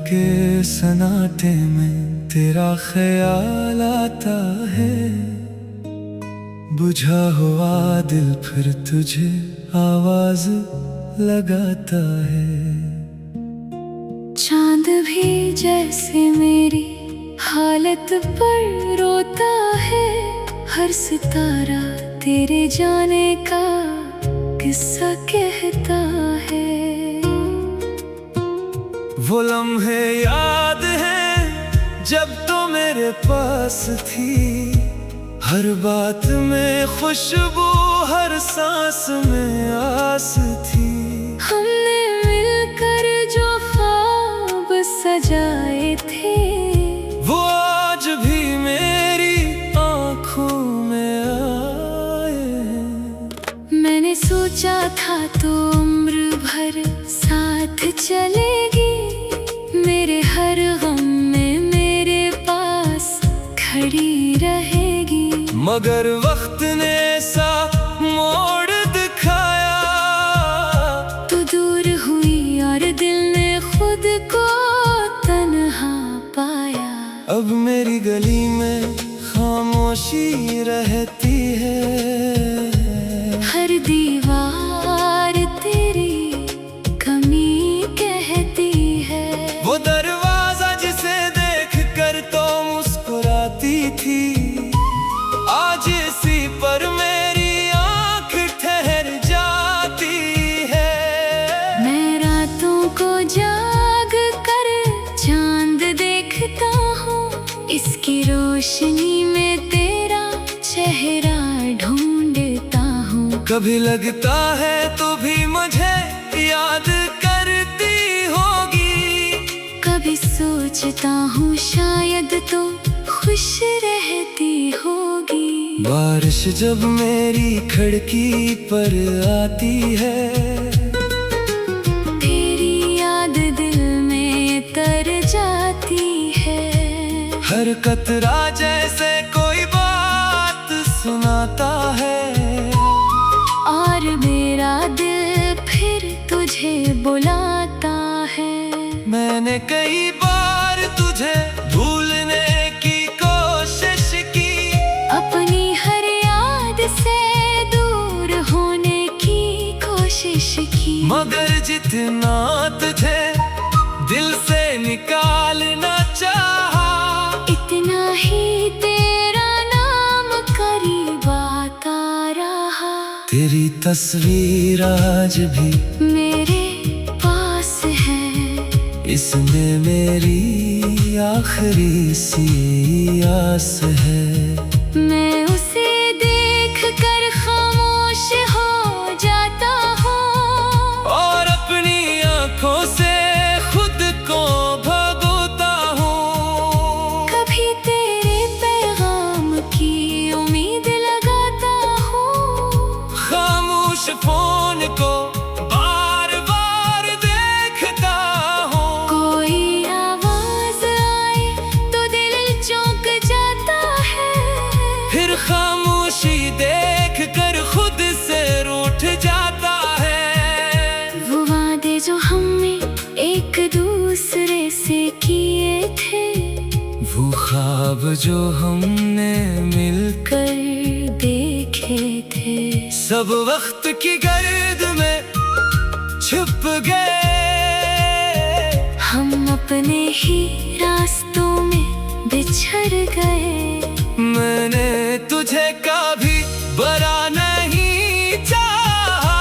के सन्नाटे में तेरा ख्याल आता है। बुझा हुआ दिल फिर तुझे आवाज लगाता है। चांद भी जैसे मेरी हालत पर रोता है। हर सितारा तेरे जाने का किस्सा कहता है। वो लम्हे याद हैं जब तो मेरे पास थी। हर बात में खुशबू, हर सांस में आस थी। हमने मिलकर जो ख्वाब सजाए थे, वो आज भी मेरी आँखों में आए हैं। मैंने सोचा था तो उम्र भर साथ चलेगी। मेरे हर गम में मेरे पास खड़ी रहेगी। मगर वक्त ने सा मोड़ दिखाया। तू दूर हुई और दिल ने खुद को तन्हा पाया। अब मेरी गली में खामोशी रहती है। हर दीवार तेरी कमी कहती है। वो दरवाजा जिसे देख कर तो मुस्कुराती थी, आज इसी पर मेरी आंख ठहर जाती है। मैं रातों को जाग कर चांद देखता हूँ। इसकी रोशनी में तेरा चेहरा ढूंढता हूँ। कभी लगता है तो भी मुझे याद करती होगी। कभी सोचता हूँ शायद तो खुश रहती होगी। बारिश जब मेरी खिड़की पर आती है, तेरी याद दिल में तर जाती है। हर कतरा जैसे कोई बात सुनाता है। और मेरा दिल फिर तुझे बुलाता है। मैंने कई बार तुझे भूलने की कोशिश की। अपनी हर याद से दूर होने की कोशिश की। मगर जितना तुझे दिल से निकालना चाहा, इतना ही तेरा नाम करीब आता रहा। तेरी तस्वीर आज भी मेरे पास है। इसमें मेरी आखिरी सी आस है। मैं उसे देख कर खामोश हो जाता हूँ। और अपनी आंखों से खुद को भगोता हूँ। कभी तेरे पैगाम की उम्मीद लगाता हूँ। खामोश फोन को बार बार देखता हूँ। कोई आवाज आए तो दिल चौंक जाता है। फिर खामोशी देख कर खुद से रूठ जाता है। वो वादे जो हमने एक दूसरे से किए थे, वो ख्वाब जो हमने मिलकर कर देखे थे, सब वक्त की गर्द में छुप गए। हम अपने ही रास्तों में बिछड़ गए। मैंने तुझे कभी बुरा नहीं चाहा।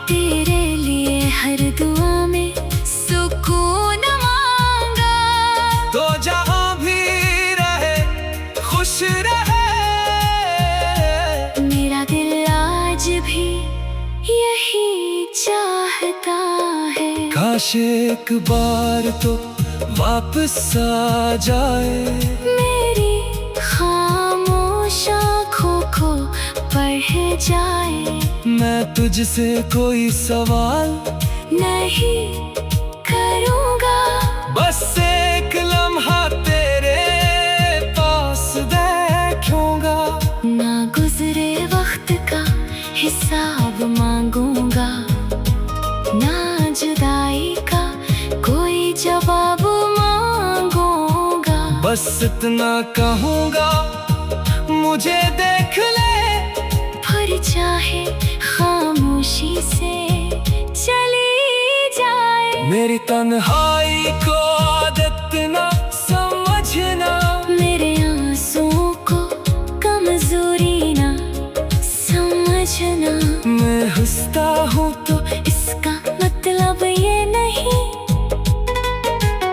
तेरे लिए हर दुआ में सुकून मांगा। तो जहाँ भी रहे खुश रहे। मेरा दिल आज भी यही चाहता है। काश एक बार तो वापस आ जाए। मेरी खामोश आँखों को पढ़ जाए। मैं तुझसे कोई सवाल नहीं करूँगा। बस एक लम्हा तेरे पास देखूंगा। ना गुजरे वक्त का हिसाब मांगूंगा। ना जुदाई का कोई जवाब बस इतना कहूँगा, मुझे देख ले। फिर चाहे खामोशी से चली जाए, मेरी तन्हाई को आदत ना समझना, मेरे आंसुओं को कमजोरी ना समझना। मैं हंसता हूँ तो इसका मतलब ये नहीं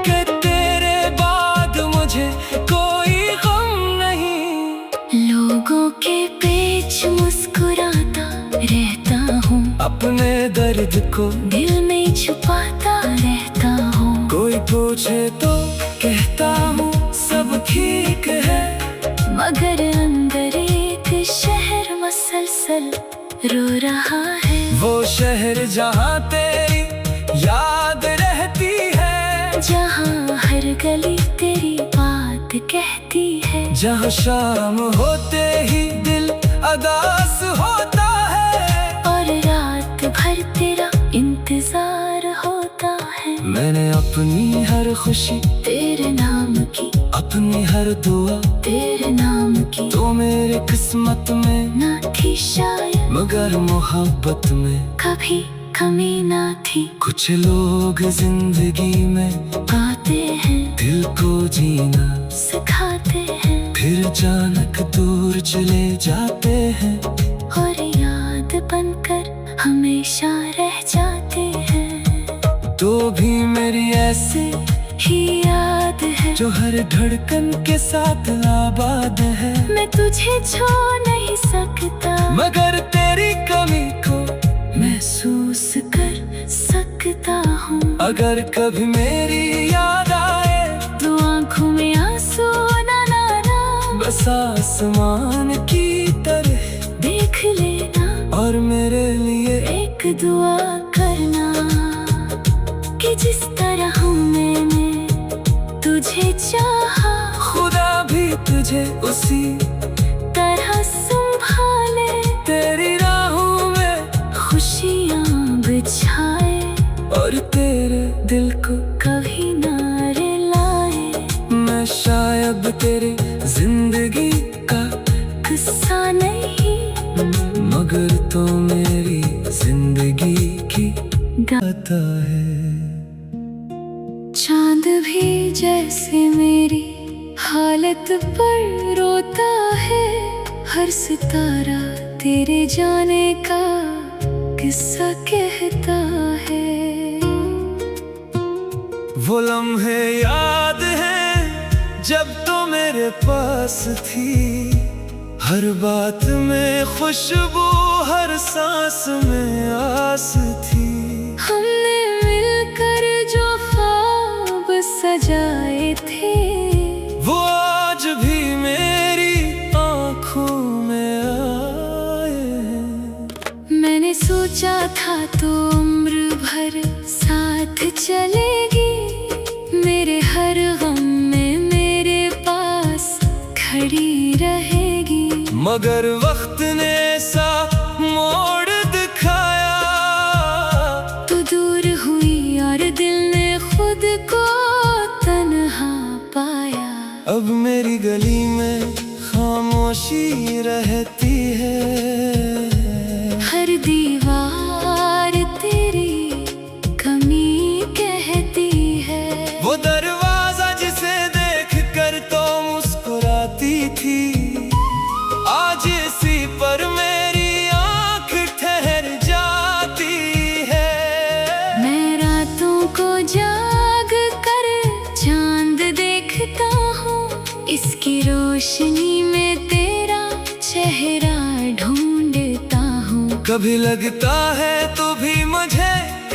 कि तेरे बाद मुझे कोई गम नहीं। लोगों के बीच मुस्कुराता रहता हूँ, अपने दर्द को दिल में छुपाता रहता हूँ। कोई पूछे तो कहता हूँ सब ठीक है, मगर अंदर एक शहर मसलसल रो रहा है। वो शहर जहाँ तेरी याद रहती है, जहाँ हर गली तेरी बात कहती है, जहाँ शाम होते ही दिल अदास होता है, और रात भर तेरा इंतजार होता है। मैंने अपनी हर खुशी तेरे नाम की, अपनी हर दुआ तेरे नाम की, तो मेरे किस्मत में ना थी शायद, मगर मोहब्बत में कभी कमी ना थी। कुछ लोग जिंदगी में आते हैं, दिल को जीना सिखाते हैं, फिर अचानक दूर चले जाते हैं, और याद बनकर हमेशा रह जाते हैं। तो भी मेरी ऐसी ही याद है जो हर धड़कन के साथ आबाद है। मैं तुझे छोड़ नहीं सकता, मगर तेरी कमी को महसूस कर सकता हूँ। अगर कभी मेरी याद आए तो आंखों में आंसू ना लाना, बस आसमान की तरह देख लेना, और मेरे लिए एक दुआ करना कि जिस तरह मैंने तुझे चाहा, खुदा भी तुझे उसी तरह संभाले, तेरी राहों में खुशियाँ बिछाए, और तेरे दिल को कभी ना रुलाए। मैं शायद तेरी जिंदगी का किस्सा नहीं, मगर तो मेरी जिंदगी की गाता है। चांद भी जैसे मेरी हालत पर रोता है, हर सितारा तेरे जाने का किस्सा कहता है। वो लम्हे याद हैं जब तो मेरे पास थी, हर बात में खुशबू, हर सांस में आस थी। हमने मिलकर जो ख्वाब सजाए थे, वो आज भी मेरी आँखों में आए हैं। मैंने सोचा था तो उम्र भर साथ चलेगी, मेरे हर गम में मेरे पास खड़ी रहेगी। मगर वक्त ने सा मोड़ दिखाया, तो दूर हुई और दिल ने खुद को तन्हा पाया। अब मेरी गली में खामोशी रहती है, हर दीवार तेरी कमी कहती है। वो दरवाजा जिसे देख कर तो मुस्कुराती थी, आज इसी पर मेरी आँख ठहर जाती है। मैं रातों को जाग कर चांद देखता हूँ, इसकी रोशनी में तेरा चेहरा ढूंढता हूँ। कभी लगता है तो भी मुझे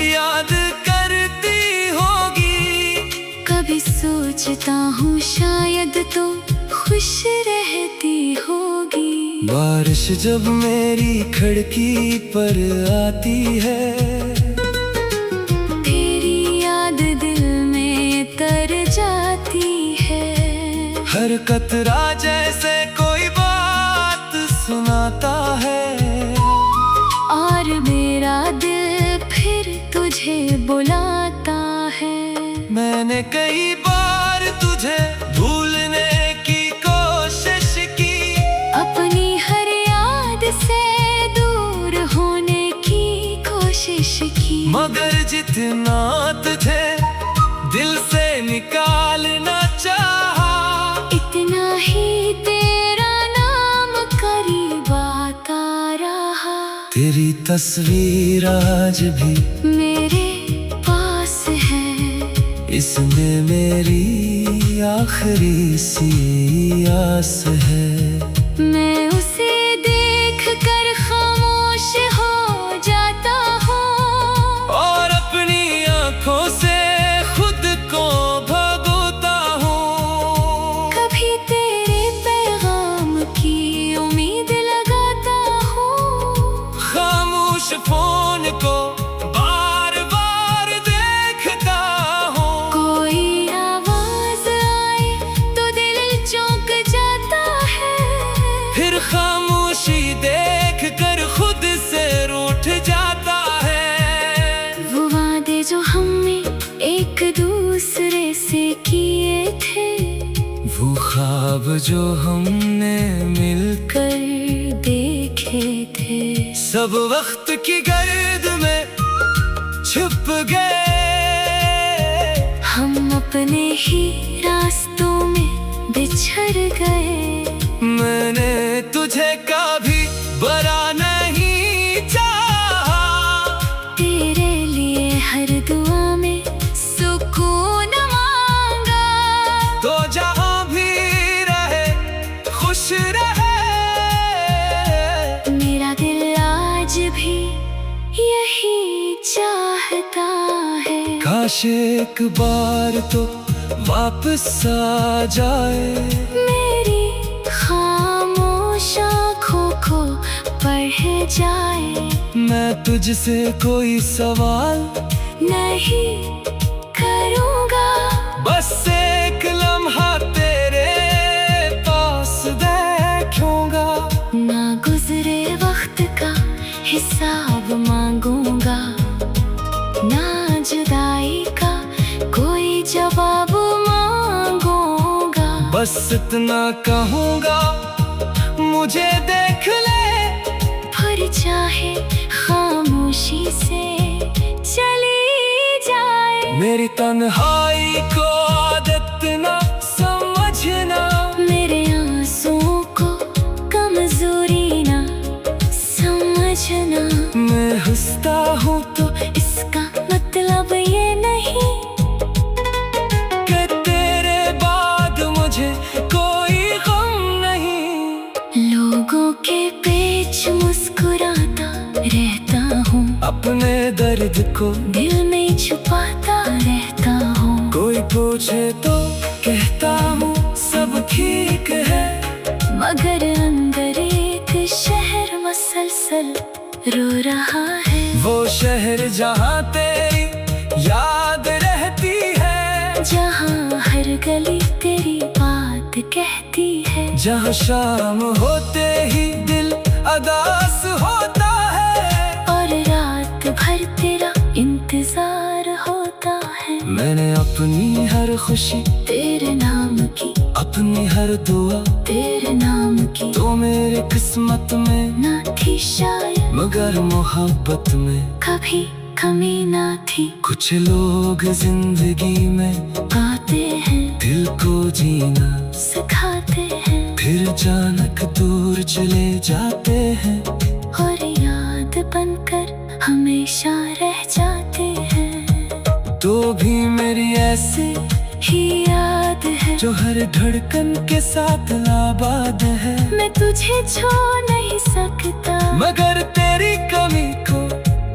याद करती होगी, कभी सोचता हूँ शायद तो खुश रहती होगी। बारिश जब मेरी खिड़की पर आती है, तेरी याद दिल में तर जाती है। हर कतरा जैसे कोई बात सुनाता है, और मेरा दिल फिर तुझे बुलाता है। मैंने कई बार तुझे भूलने इतना तुझे दिल से निकालना चाहा, इतना ही तेरा नाम करीब आता रहा। तेरी तस्वीर आज भी मेरे पास है, इसमें मेरी आखिरी सी आस है। मैं उसे देख कर खामोश हो जाता हूँ और अपनी आंखों से खुद को भगोता हूँ। कभी तेरे पैगाम की उम्मीद लगाता हूँ, खामोश फोन को बार बार देखता हूँ। कोई आवाज आए तो दिल चौंक जाता है, फिर खामोशी देख कर खुद से रूठ जाता है। वो वादे जो हमने एक दूसरे से किए थे, वो ख्वाब जो हमने मिलकर कर देखे थे, सब वक्त की गर्द में छुप गए। हम अपने ही रास्तों में बिछड़ गए। मैंने तुझे कभी बुरा नहीं चाहा, तेरे लिए हर दुआ में सुकून मांगा। तो जहां भी रहे खुश रहे। मेरा दिल आज भी यही चाहता है, काश एक बार तो वापस आ जाए। मेरी खामोश आँखों को पढ़ जाए। मैं तुझसे कोई सवाल नहीं करूँगा, बस एक लम्हा तेरे पास देखूंगा। ना गुजरे वक्त का हिसाब मांगूंगा, ना जुदाई का कोई जवाब मांगूंगा। बस इतना कहूंगा, मुझे देख ले। फिर चाहे खामोशी से चली जाए। मेरी तन्हाई को आदत ना समझना, मेरे आंसुओं को कमजोरी ना समझना। मैं हंसता हूँ तो इसका मतलब ये नहीं कि तेरे बाद मुझे कोई गम नहीं। लोगों के पेच मुस्कुराता रहता हूँ, अपने दर्द को दिल में छुपाता रहता हूँ। कोई पूछे तो कहता हूँ सब ठीक है, मगर अंदर एक शहर मसलसल रो रहा है। वो शहर जहाँ तेरी याद रहती है, जहाँ हर गली तेरी बात कहती है, जहाँ शाम होते ही दिल अदास होता है, और रात भर तेरा इंतजार होता है। मैंने अपनी हर खुशी तेरे नाम की, अपनी हर दुआ तेरे नाम की, तो मेरे किस्मत में ना थी शायद, मगर मोहब्बत में कभी कमी ना थी। कुछ लोग जिंदगी में आते हैं, दिल को जीना सिखाते हैं, फिर अचानक दूर चले जाते हैं, और याद बनकर हमेशा रह जाते हैं। तो भी मेरी ऐसी ही याद है जो हर धड़कन के साथ आबाद है। मैं तुझे छोड़ नहीं सकता, मगर तेरी कमी को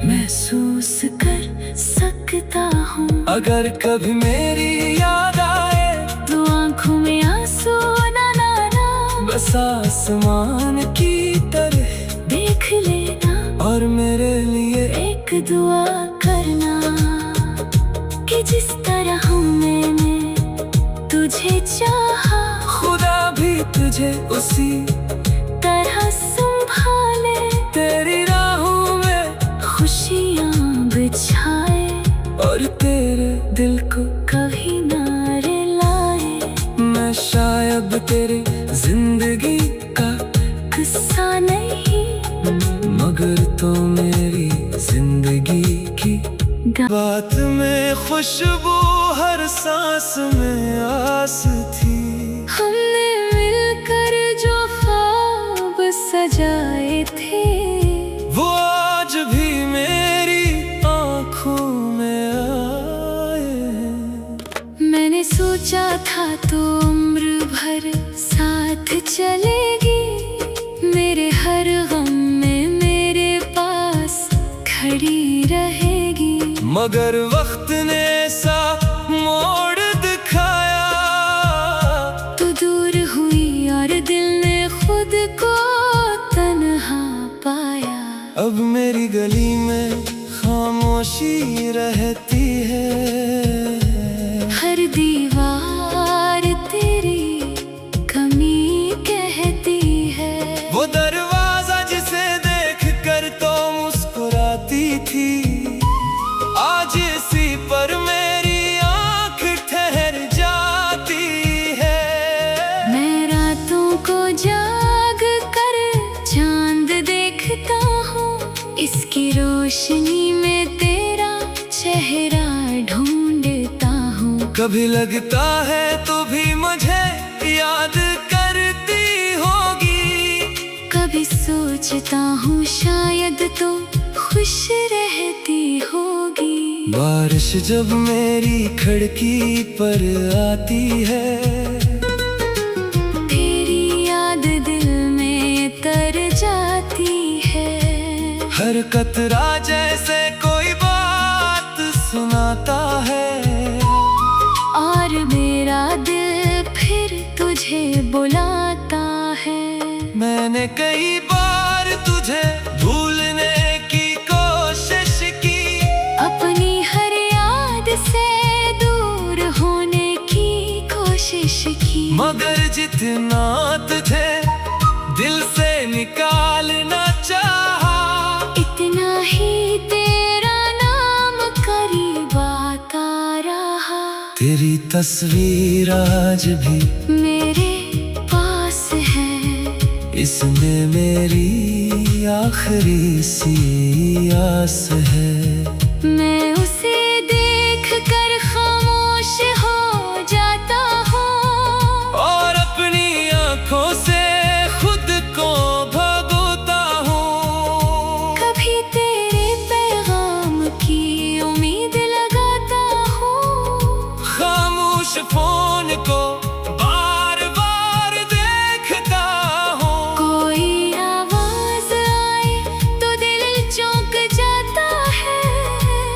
महसूस कर सकता हूँ। अगर कभी मेरी याद आए तो आंखों में आंसू ना लाना, बस आसमान की तरह देख लेना, और मेरे लिए एक दुआ करना कि जिस तरह मैंने तुझे चाहा, खुदा भी तुझे उसी तरह संभाले। तेरी राहों में खुशियाँ बिछाए, और तेरे दिल को कभी ना रुलाए। मैं शायद तेरी जिंदगी का किस्सा नहीं, मगर तो मेरी जिंदगी की बात में खुशबू, हर सांस में आस थी। हमने मिलकर जो ख्वाब सजाए थे, वो आज भी मेरी आँखों में आए हैं। मैंने सोचा था तो उम्र भर साथ चलेगी, मेरे हर गम में मेरे पास खड़ी रहेगी। मगर वक्त ने सा मोड़ दिखाया, तो दूर हुई और दिल ने खुद को तन्हा पाया। अब मेरी गली में खामोशी रहती है, हर दीवार तेरी कमी कहती है। वो दरवाजा जिसे देख कर तो मुस्कुराती थी, आज इसी पर मेरी आंख ठहर जाती है। मैं रातों को जाग कर चांद देखता हूँ, इसकी रोशनी में तेरा चेहरा ढूंढता हूँ। कभी लगता है तो भी मुझे याद करती होगी, कभी सोचता हूँ शायद तो खुश रहती होगी। बारिश जब मेरी खिड़की पर आती है, तेरी याद दिल में तर जाती है। हर कतरा जैसे कोई बात सुनाता है, और मेरा दिल फिर तुझे बुलाता है। मैंने कई बार तुझे भूलने की कोशिश की, अपनी हर याद से दूर होने की कोशिश की। मगर जितना तुझे दिल से निकालना चाहा, इतना ही तेरा नाम करीब आता रहा। तेरी तस्वीर आज भी मेरे पास है, इसमें मेरी आखिरी सी आस है। मैं उसे देख कर खामोश हो जाता हूँ, और अपनी आंखों से खुद को भगोता हूँ। कभी तेरे पैगाम की उम्मीद लगाता हूँ। खामोश फोन को बार बार देखता हूँ, कोई आवाज आए तो दिल चौंक जाता है।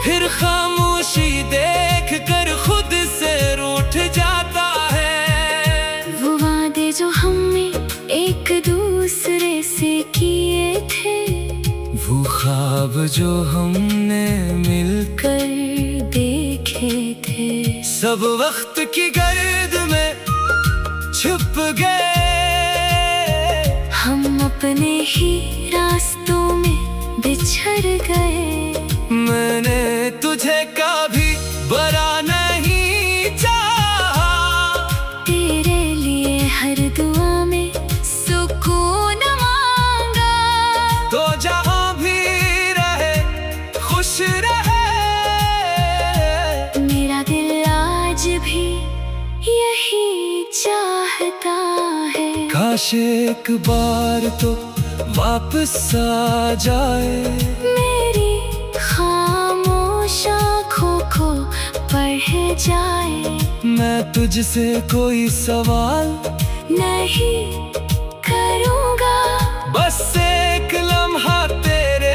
फिर खामोशी देख कर खुद से रूठ जाता है। वो वादे जो हमने एक दूसरे से किए थे, वो ख्वाब जो हमने मिलकर कर देखे थे, सब वक्त की गर्द में छुप गए। हम अपने ही रास्तों में बिछड़ गए। मैंने तुझे कभी बुरा नहीं चाहा, तेरे लिए हर दुआ में सुकून मांगा। तो जहाँ भी रहे खुश रहे। मेरा दिल आज भी यही चाहता है। काश एक बार तो वापस आ जाए, मेरी खामोश आँखों को पढ़ जाए। मैं तुझसे कोई सवाल नहीं करूँगा, बस एक लम्हा तेरे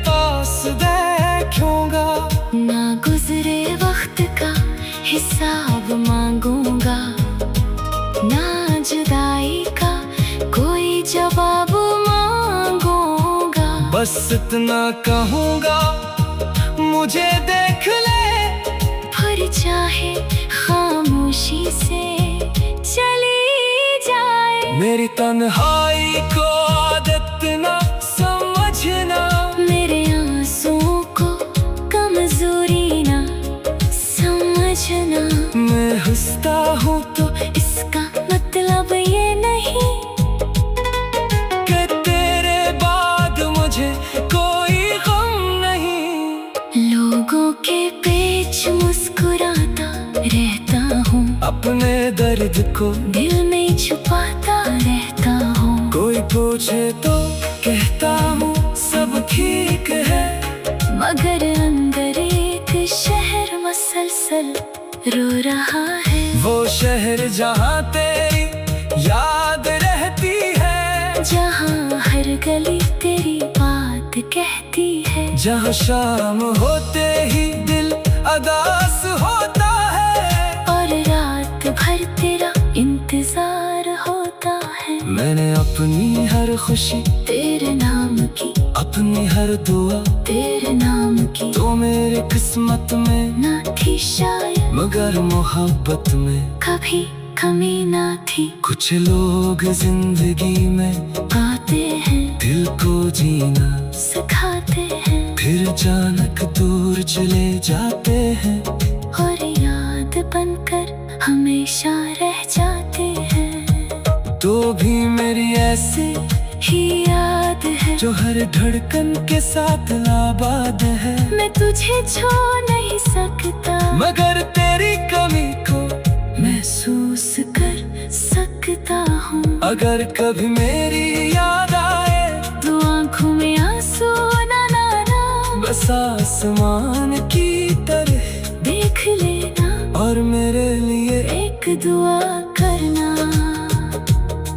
पास देखूंगा। ना गुजरे वक्त का हिसाब मांगूंगा, ना जुदाई का कोई जवाब मांगूंगा। बस इतना कहूँगा, मुझे देख ले। फिर चाहे खामोशी से चली जाए। मेरी तन्हाई को आदत ना समझना, मेरे आंसुओं को कमजोरी ना समझना। मैं हंसता हूँ तो इसका मतलब ये नहीं कि तेरे बाद मुझे कोई गम नहीं। लोगों को दिल में छुपाता रहता हूँ। कोई पूछे तो कहता हूँ सब ठीक है, मगर अंदर एक शहर मसलसल रो रहा है। वो शहर जहाँ तेरी याद रहती है, जहाँ हर गली तेरी बात कहती है। जहाँ शाम होते ही दिल अदास होता है, और रात भर तेरा इंतजार होता है। मैंने अपनी हर खुशी तेरे नाम की, अपनी हर दुआ तेरे नाम की, तो मेरे किस्मत में ना थी शायद, मगर मोहब्बत में कभी कमी ना थी। कुछ लोग जिंदगी में आते हैं, दिल को जीना सिखाते हैं, फिर अचानक दूर चले जाते हैं, और याद बनकर हमेशा रह जाते हैं। तो भी मेरी ऐसी ही याद है जो हर धड़कन के साथ आबाद है। मैं तुझे छोड़ नहीं सकता, मगर तेरी कमी को महसूस कर सकता हूँ। अगर कभी मेरी याद आए तो आंखों में आंसू ना लाना, बस आसमान की तरह देख लेना, और मेरे लिए एक दुआ करना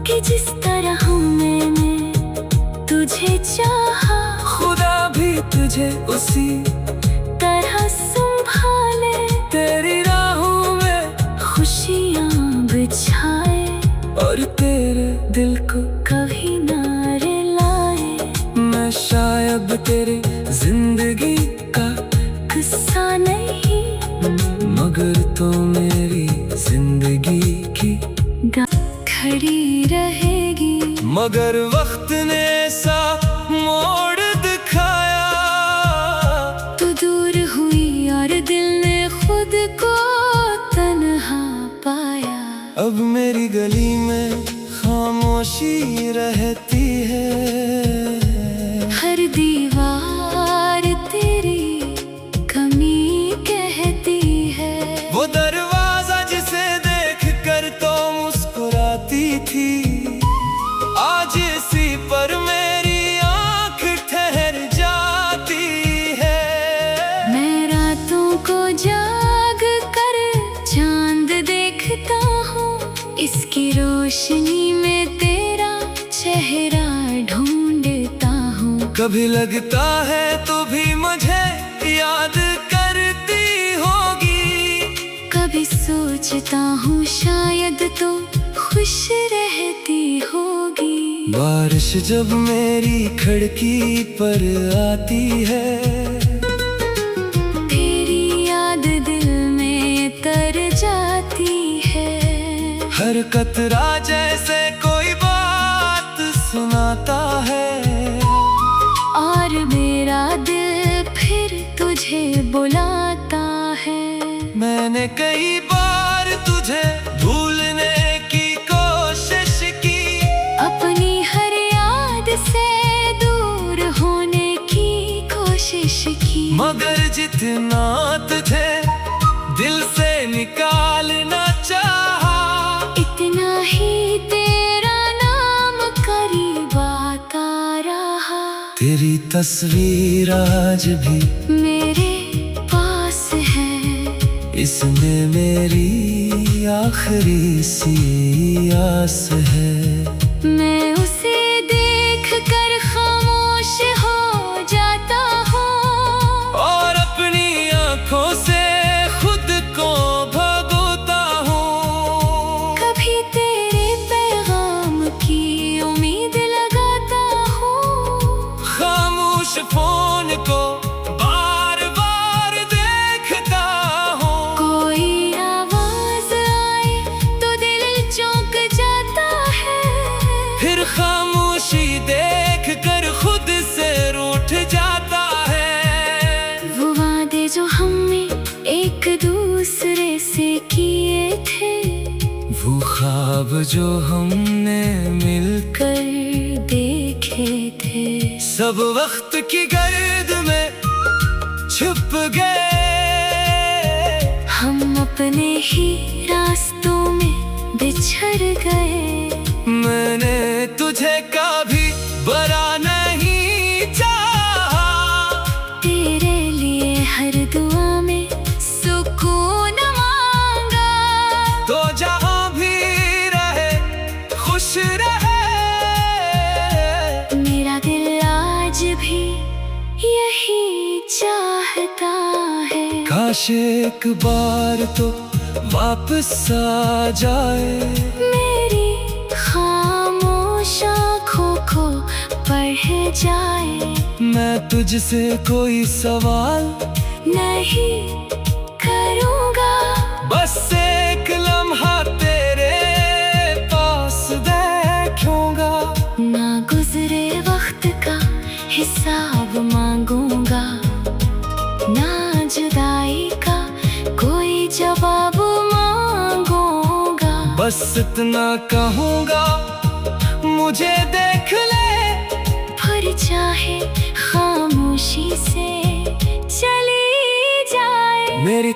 कि जिस तरह मैंने तुझे चाहा, खुदा भी तुझे उसी तरह संभाले। तेरी राहों में खुशियाँ बिछाए, और तेरे दिल को कभी ना रुलाए। मैं शायद तेरी जिंदगी का किस्सा नहीं, मगर तो मेरी जिंदगी की खड़ी रहेगी। मगर वक्त ने सा मोड़ दिखाया, तो दूर हुई और दिल ने खुद को तन्हा पाया। अब मेरी गली में खामोशी रहती है, हर दीवार तेरी कमी कहती है। वो दरवाजा जिसे देख कर तो मुस्कुराती थी, आज इसी पर मेरी आंख ठहर जाती है। मैं रातों को जाग कर चांद देखता हूँ, इसकी रोशनी में तेरा चेहरा ढूंढता हूँ। कभी लगता है तो भी मुझे याद करती होगी, कभी सोचता हूँ शायद तो खुश रहती होगी। बारिश जब मेरी खिड़की पर आती है, तेरी याद दिल में तर जाती है। हर कतरा जैसे कोई बात सुनाता है, और मेरा दिल फिर तुझे बुलाता है। मैंने कई बार तुझे भूलने की कोशिश की, अपनी हर याद से दूर होने की कोशिश की, मगर जितना तुझे दिल से निकालना चाहा, इतना ही तेरा नाम करीब आता रहा। तेरी तस्वीर आज भी मेरे पास है, इसमें मेरी आखिरी सी आस है। मैं उसे देख कर खामोश हो जाता हूँ, और अपनी आंखों से खुद को भगोता हूँ। कभी तेरे पैगाम की उम्मीद लगाता हूँ। खामोश फोन को बार बार देखता हूँ, कोई आवाज आए तो दिल चौंक जाता है। फिर खामोशी देख कर खुद से रूठ जाता है। वो वादे जो हमने एक दूसरे से किए थे, वो ख्वाब जो हमने मिलकर कर देखे थे, सब वक्त की गर्द में छुप गए। हम अपने ही रास्तों में बिछड़ बिछड़ गए। मैंने तुझे कभी बुरा नहीं चाहा, तेरे लिए हर दुआ में सुकून मांगा। तो जहाँ भी रहे खुश रहे। मेरा दिल आज भी यही चाहता है। काश एक बार तो वापस आ जाए, मेरी खामोश आँखों को पढ़ जाए। मैं तुझसे कोई सवाल नहीं करूँगा, बस एक लम्हा तेरे पास देखूंगा। ना गुजरे वक्त का हिसाब मांगूंगा, ना जुदाई का कोई जवाब मांगूंगा। बस इतना कहूँगा, मुझे देख ले, फिर चाहे खामोशी से चली जाए। मेरी